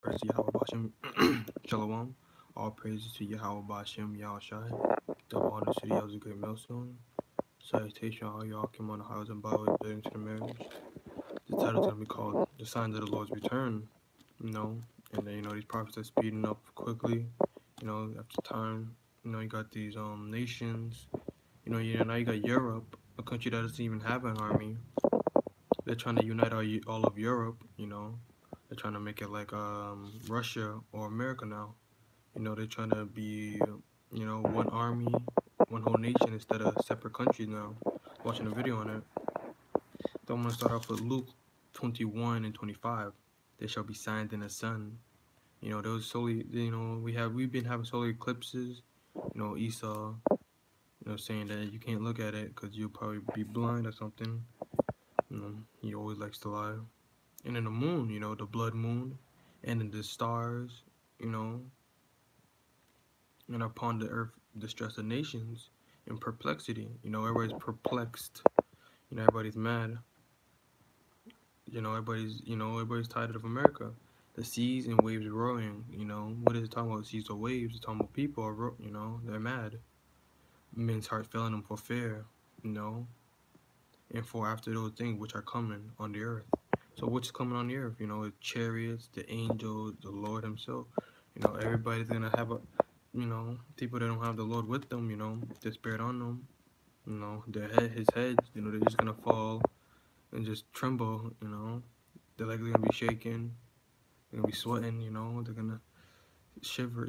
praise to Yahweh Bashem. Shalom. All praises to Yahweh Bashem, Yahushai. Double honor to the elders of Great Millstone. Salutation, all y'all came on the highways and byways building to the marriage. The title's going to be called The Signs of the Lord's Return. And then, these prophets are speeding up quickly, after time. You got these nations. Now you got Europe, a country that doesn't even have an army. They're trying to unite all of Europe, They're trying to make it like Russia or America now. They're trying to be, one army, one whole nation instead of separate countries now. Watching a video on it. So I'm going to start off with Luke 21 and 25. There shall be signs in the sun. Those solely, we've been having solar eclipses. Esau, saying that you can't look at it because you'll probably be blind or something. He always likes to lie. And in the moon, the blood moon, and in the stars, and upon the earth, distress of nations, in perplexity. Everybody's perplexed. Everybody's mad. Everybody's tired of America. The seas and waves roaring. What is it talking about? Seas or waves? It's talking about people are, they're mad. Men's heart failing them for fear, and for after those things which are coming on the earth. So what's coming on the earth? The chariots, the angels, the Lord himself. Everybody's gonna have a, people that don't have the Lord with them, the spirit on them, his heads, they're just gonna fall and just tremble, They're likely gonna be shaking, they're gonna be sweating, they're gonna shiver,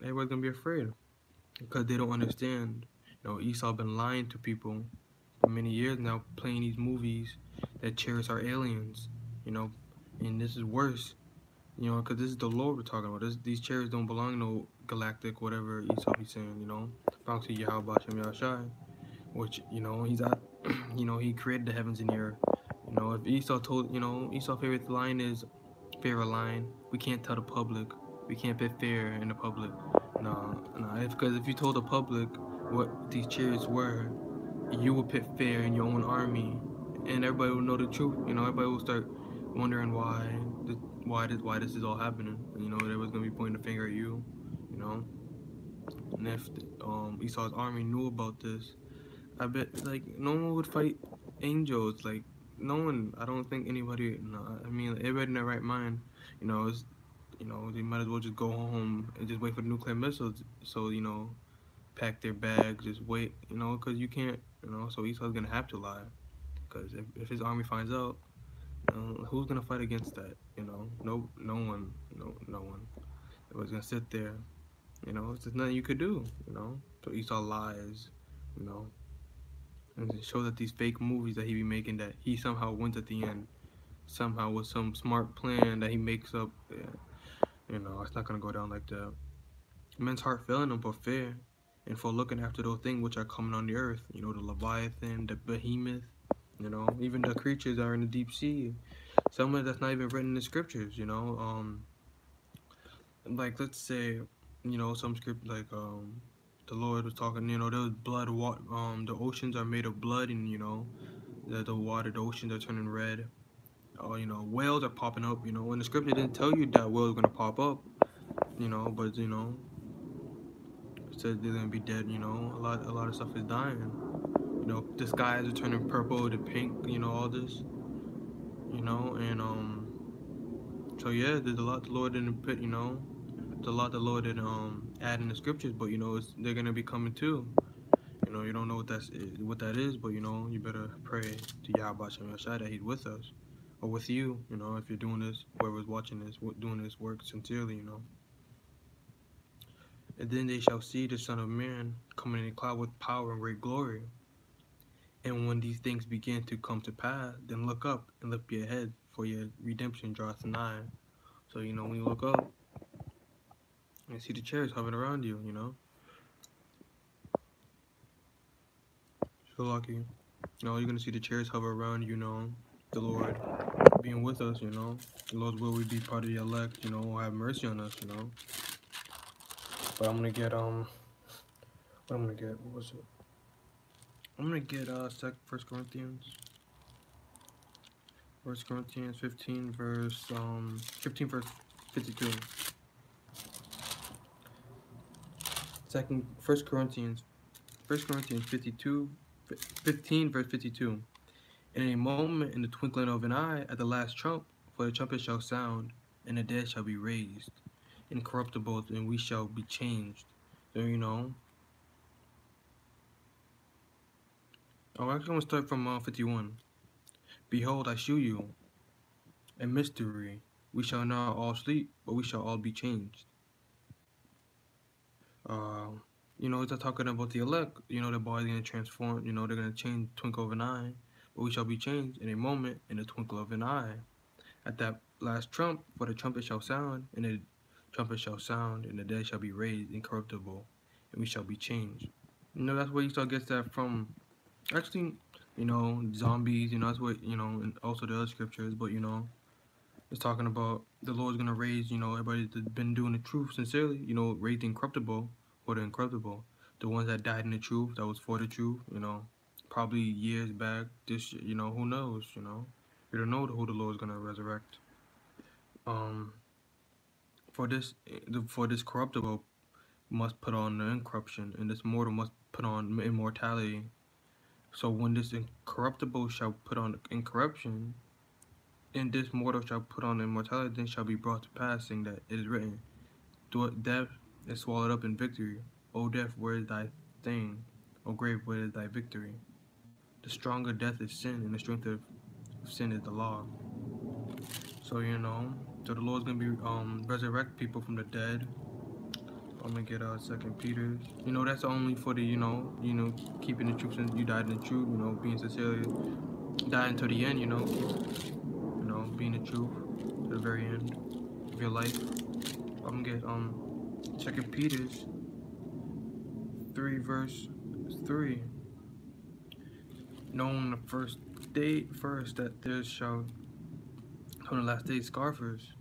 everybody's gonna be afraid because they don't understand. Esau been lying to people for many years now, playing these movies that chariots are aliens, and this is worse, because this is the Lord we're talking about. These chariots don't belong to galactic, whatever Esau be saying, belongs to Yahweh Bashem Yahushai, which, he's at, he created the heavens and the earth. If Esau told, Esau's favorite line is, fair line, we can't tell the public, we can't put fair in the public. No, because if you told the public what these chariots were, you would put fear in your own army, and everybody will know the truth. Everybody will start wondering why this is all happening. They was gonna be pointing the finger at you. And if Esau's army knew about this, I bet no one would fight angels. No one. I don't think anybody. No, I mean everybody in their right mind. It's they might as well just go home and just wait for the nuclear missiles. So pack their bags, just wait, because you can't, so Esau's gonna have to lie, because if his army finds out, who's gonna fight against that, no one, no one. Everyone's gonna sit there, it's just nothing you could do, so Esau lies, and it shows that these fake movies that he be making, that he somehow wins at the end, somehow with some smart plan that he makes up, it's not gonna go down like that. Men's heart failing them for fear, and for looking after those things which are coming on the earth, the Leviathan, the Behemoth, even the creatures that are in the deep sea. Some of that's not even written in the scriptures, like let's say, some script the Lord was talking, there was blood, the oceans are made of blood, and the water, the oceans are turning red. Whales are popping up, when the scripture didn't tell you that whales gonna pop up, but it said they're gonna be dead, a lot of stuff is dying. The skies are turning purple to pink, all this, and so yeah, there's a lot the Lord didn't put, there's a lot the Lord didn't add in the scriptures, but they're gonna be coming too. You don't know what that is, but you better pray to Yahweh Shem Yahshai that He's with us, or with you, if you're doing this, whoever's watching this, doing this work sincerely, And then they shall see the Son of Man coming in a cloud with power and great glory. And when these things begin to come to pass, then look up and lift your head, for your redemption draweth nigh. So, when you look up and see the chariots hovering around you, so lucky. You're going to see the chariots hover around you, the Lord being with us, the Lord's will we be part of the elect, have mercy on us, But I'm going to get, what was it? I'm going to get, 1 Corinthians. 1 Corinthians 15 verse 15 verse 52. Second, First Corinthians 52, 15, verse 52. In a moment, in the twinkling of an eye, at the last trump, for the trumpet shall sound, and the dead shall be raised, incorruptible, and we shall be changed. So, I'm actually going to start from 51. Behold, I shew you a mystery. We shall not all sleep, but we shall all be changed. Uh, it's talking about the elect. The body's going to transform. They're going to change twinkle of an eye, but we shall be changed in a moment, in the twinkle of an eye. At that last trump, for the trumpet shall sound, and the trumpet shall sound, and the dead shall be raised incorruptible, and we shall be changed. That's where Esau gets that from. Actually, zombies, that's what, and also the other scriptures, but, it's talking about the Lord's going to raise, everybody that's been doing the truth sincerely, raise the incorruptible or the incorruptible. The ones that died in the truth, that was for the truth, probably years back, who knows, we don't know who the Lord's going to resurrect. For this corruptible must put on the incorruption, and this mortal must put on immortality. So when this incorruptible shall put on incorruption, and this mortal shall put on immortality, then shall be brought to pass, saying that it is written, death is swallowed up in victory. O death, where is thy sting? O grave, where is thy victory? The stronger death is sin, and the strength of sin is the law. So so the Lord's gonna be resurrect people from the dead. I'm gonna get 2 Peter. That's only for the keeping the truth. Since you died in the truth, being sincerely dying to the end. Keep being the truth to the very end of your life. I'm gonna get 2 Peter's 3 verse 3. Knowing the first that there shall on the last day scoffers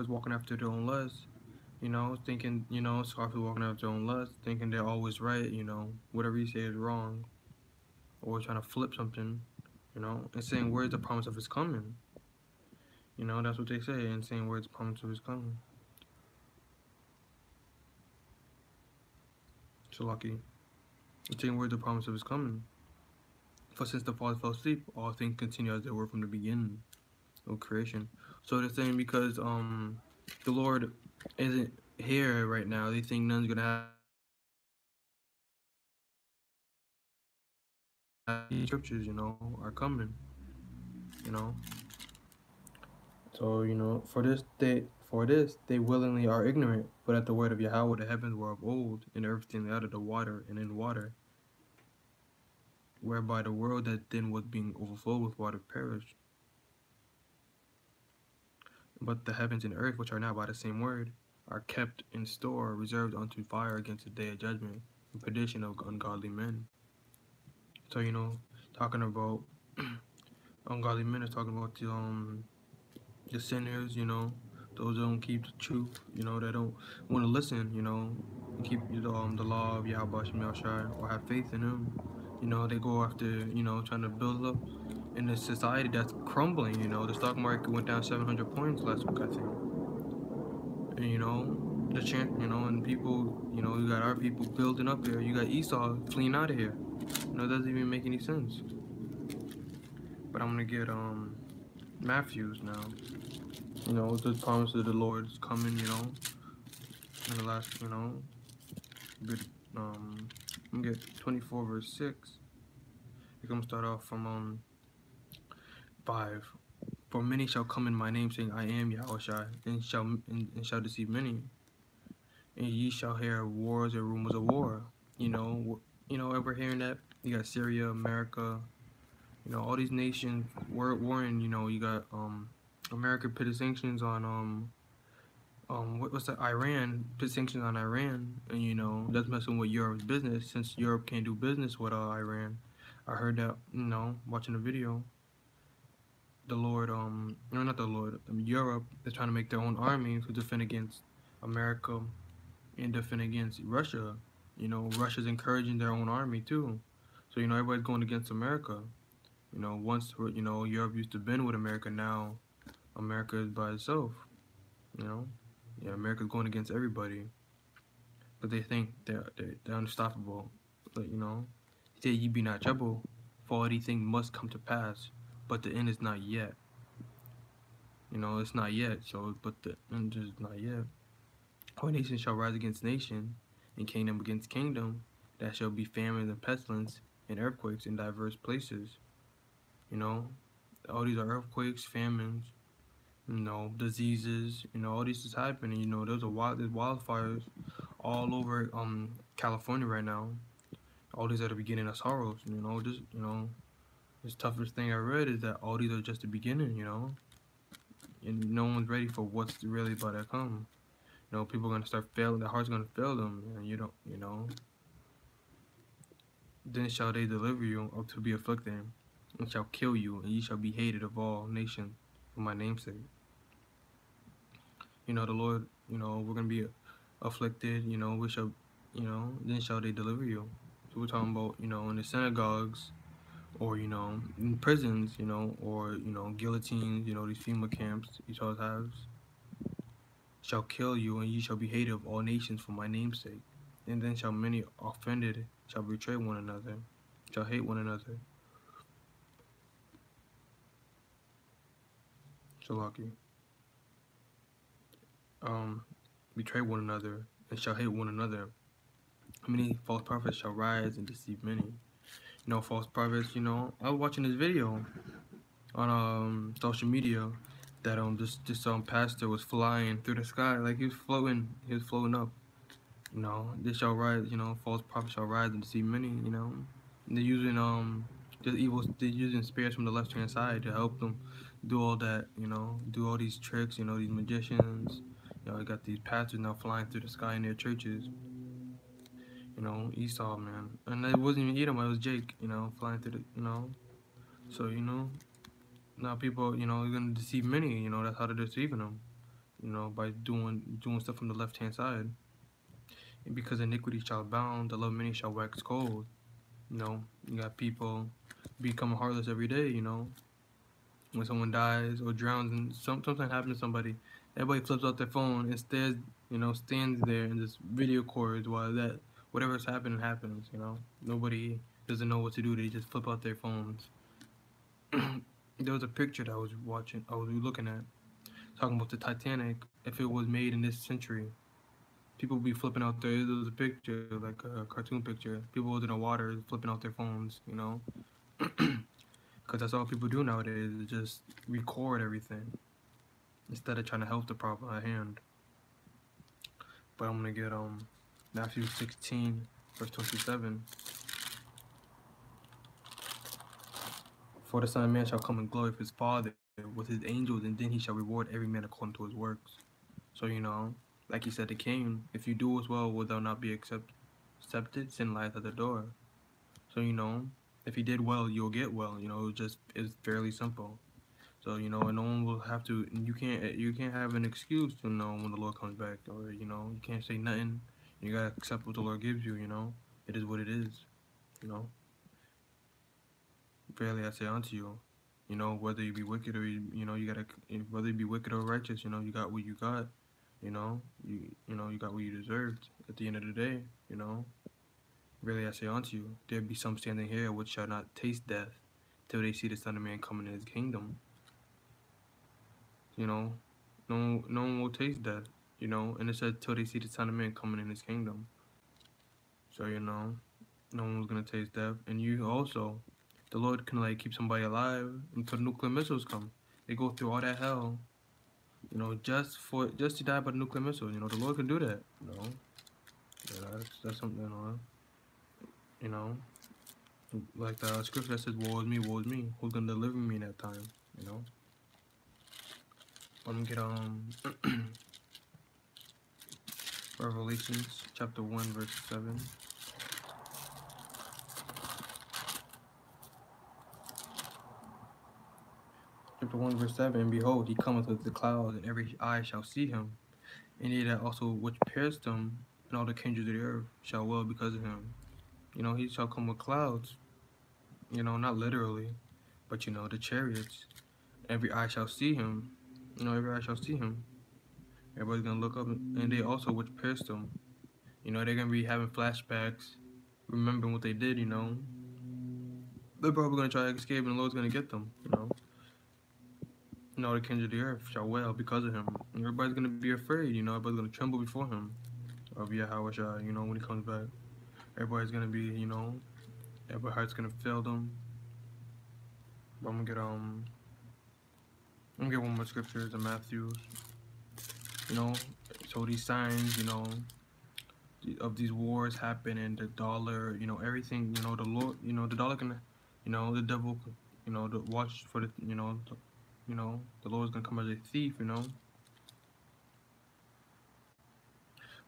walking after their own lusts. Thinking, scoffers walking after their own lust, thinking they're always right, whatever you say is wrong, or trying to flip something, and saying, where's the promise of his coming? That's what they say, and saying, where's the promise of his coming? So lucky. And saying, where's the promise of his coming? For since the fathers fell asleep, all things continue as they were from the beginning of creation. So they're saying because the Lord isn't here right now, they think none's gonna happen. Scriptures, are coming. So, for this they willingly are ignorant, but at the word of Yahweh the heavens were of old, and everything out of the water and in water, whereby the world that then was being overflowed with water perished. But the heavens and earth, which are now by the same word, are kept in store, reserved unto fire against the day of judgment and perdition of ungodly men. So, talking about ungodly men is talking about the sinners, those that don't keep the truth, that don't want to listen, and keep the law of Yahweh Shem Yahshai, or have faith in him. They go after, trying to build up in a society that's crumbling. The stock market went down 700 points last week, I think. And and people, you got our people building up here. You got Esau fleeing out of here. It doesn't even make any sense. But I'm gonna get Matthews now. The promise of the Lord is coming, in the last, bit, I'm gonna get 24 verse 6. We're gonna start off from 5. For many shall come in my name, saying, I am Yahushua, and shall deceive many. And ye shall hear wars and rumors of war. Ever hearing that? You got Syria, America, all these nations warring. You got America put sanctions on what's that? Iran put sanctions on Iran, and that's messing with Europe's business, since Europe can't do business with Iran. I heard that, watching the video. The Lord, no, not the Lord. Europe is trying to make their own army to defend against America and defend against Russia. Russia's encouraging their own army too. So everybody's going against America. Once Europe used to bend with America, now America is by itself, you know. Yeah, America's going against everybody, but they think they're unstoppable. But he said, "Ye be not troubled, for all these things must come to pass, but the end is not yet." It's not yet. So, but the end is not yet. For nation shall rise against nation, and kingdom against kingdom. That shall be famines and pestilence and earthquakes in diverse places. You know, all these are earthquakes, famines, diseases. All this is happening. There's wildfires all over California right now. All these are the beginning of sorrows. This toughest thing I read is that all these are just the beginning. And no one's ready for what's really about to come. People are gonna start failing. Their heart's gonna fail them, and you don't. Then shall they deliver you up to be afflicted, and shall kill you, and ye shall be hated of all nations for my name's sake. The Lord. We're gonna be afflicted. We shall. Then shall they deliver you. So we're talking about. In the synagogues, or in prisons. Or guillotines. These FEMA camps each other has. Shall kill you, and ye shall be hated of all nations for my name's sake. And then shall many offended shall betray one another, shall hate one another. Shalaki. Betray one another, and shall hate one another. Many false prophets shall rise and deceive many. False prophets, I was watching this video on social media that this pastor was flying through the sky, like he was floating up. They shall rise, false prophets shall rise and deceive many, they're using they're using spirits from the left hand side to help them do all that, do all these tricks, these magicians. You got these pastors now flying through the sky in their churches. Esau, man. And it wasn't even Edom, it was Jake, flying through the, So, now people, are gonna deceive many, that's how they're deceiving them, by doing stuff from the left hand side. And because iniquity shall abound, the love of many shall wax cold. You got people becoming heartless every day, when someone dies or drowns and something happens to somebody, everybody flips out their phone and stands there and just video records while whatever's happening happens, Nobody doesn't know what to do, they just flip out their phones. There was a picture that I was looking at, talking about the Titanic, if it was made in this century. People would be flipping out there was a picture, like a cartoon picture. People was in the water flipping out their phones, Because that's all people do nowadays, is just record everything instead of trying to help the problem at hand. But I'm going to get Matthew 16, verse 27. For the Son of Man shall come in glory of his Father with his angels, and then he shall reward every man according to his works. So, like he said to Cain, if you do as well, will thou not be accepted? Sin lies at the door. So, if he did well, you'll get well. It's fairly simple. So, and no one will have to. You can't have an excuse to know when the Lord comes back, or you can't say nothing. You gotta accept what the Lord gives you. It is what it is. Verily I say unto you, whether you be wicked or you gotta, whether you be wicked or righteous, you got what you got. You got what you deserved at the end of the day. Verily I say unto you, there be some standing here which shall not taste death till they see the Son of Man coming in his kingdom. No one will taste death, and it says till they see the Son of Man coming in his kingdom. So, no one's gonna taste death. And you also, the Lord can keep somebody alive until nuclear missiles come. They go through all that hell, just to die by the nuclear missile. The Lord can do that. That's something, like the scripture that says, woe is me, who's gonna deliver me in that time, I'm gonna get Revelations chapter 1 verse 7. Chapter 1 verse 7, and behold, he cometh with the clouds, and every eye shall see him, and they that also which pierced him, and all the kindreds of the earth shall well because of him. He shall come with clouds, not literally, but the chariots. Every eye shall see him, You know, every eye shall see him. Everybody's gonna look up, and they also which pierced him. You know, they're gonna be having flashbacks, remembering what they did. You know, they're probably gonna try to escape, and the Lord's gonna get them. The kings of the earth shall wail because of him. And everybody's gonna be afraid. Everybody's gonna tremble before him. Of Yahweh, when he comes back. Everybody's gonna be, everybody's heart's gonna fail them. But I'm gonna get one more scripture in Matthew. So these signs, of these wars happen, and the dollar, everything, the Lord, the dollar can, the devil, the watch for the, the Lord's gonna come as a thief,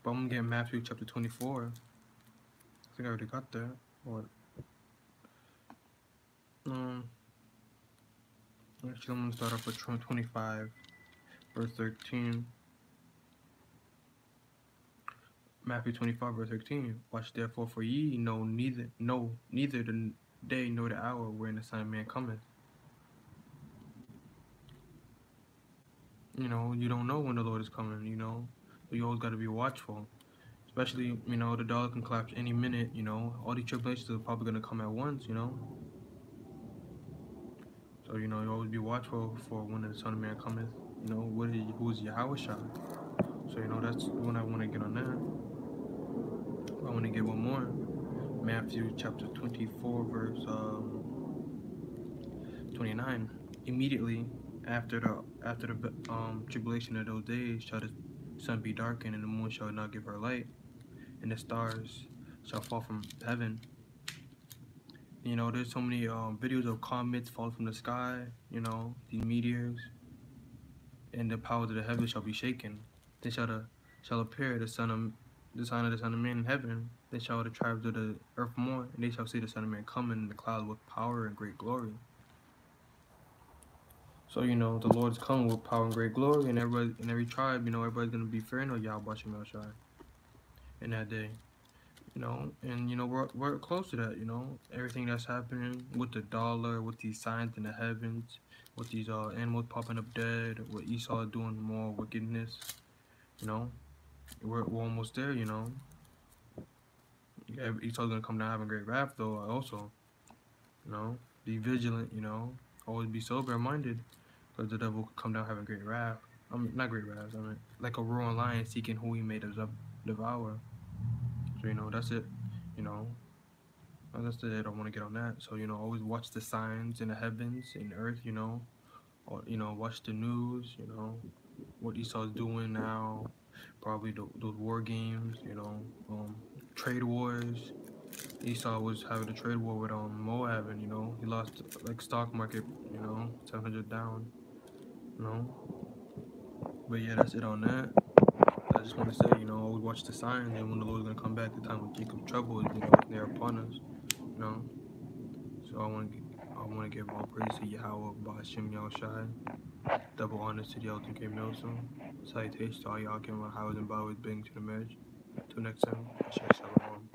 But I'm gonna get Matthew chapter 24. I think I already got that. What? Actually, I'm gonna start off with 25, verse 13. Matthew 25, verse 13. Watch therefore, for ye know neither the day nor the hour wherein the Son of Man cometh. You don't know when the Lord is coming. So you always got to be watchful. Especially, the dollar can collapse any minute. All these tribulations are probably gonna come at once. So you always be watchful for when the Son of Man cometh. Who is Yahweh Shai. So that's when I want to get on that. I want to get one more. Matthew chapter 24, verse 29. Immediately after the tribulation of those days shall the sun be darkened, and the moon shall not give her light, and the stars shall fall from heaven. There's so many videos of comets falling from the sky. These meteors, and the powers of the heavens shall be shaken. Then shall appear the sign of the Son of Man in heaven. Then shall the tribes of the earth mourn, and they shall see the Son of Man coming in the clouds with power and great glory. So the Lord's coming with power and great glory, and every tribe, everybody's gonna be fearing of Yahweh Shem Shai in that day. And we're close to that. Everything that's happening with the dollar, with these signs in the heavens, with these animals popping up dead, with Esau doing more wickedness. We're almost there. Esau's gonna come down having great wrath, though. Also, be vigilant. Always be sober minded, because the devil could come down having great wrath. Not great wrath. Like a roaring lion seeking who he may devour. So that's it. That's it. I don't want to get on that. So always watch the signs in the heavens, in the earth. Or watch the news. What Esau's doing now. Probably those war games. Trade wars. Esau was having a trade war with Moab, and he lost like stock market. 700 down. But yeah, that's it on that. I just want to say, always watch the signs, and when the Lord's gonna come back, the time of Jacob's trouble is, near upon us. So I want to give all praise to Yahweh, Ba'ashem Yahushai. Double honors to the Elton K. Milson. Salutations to all y'all, Kim, how and Bow is being to the marriage. Till next time, Shalom.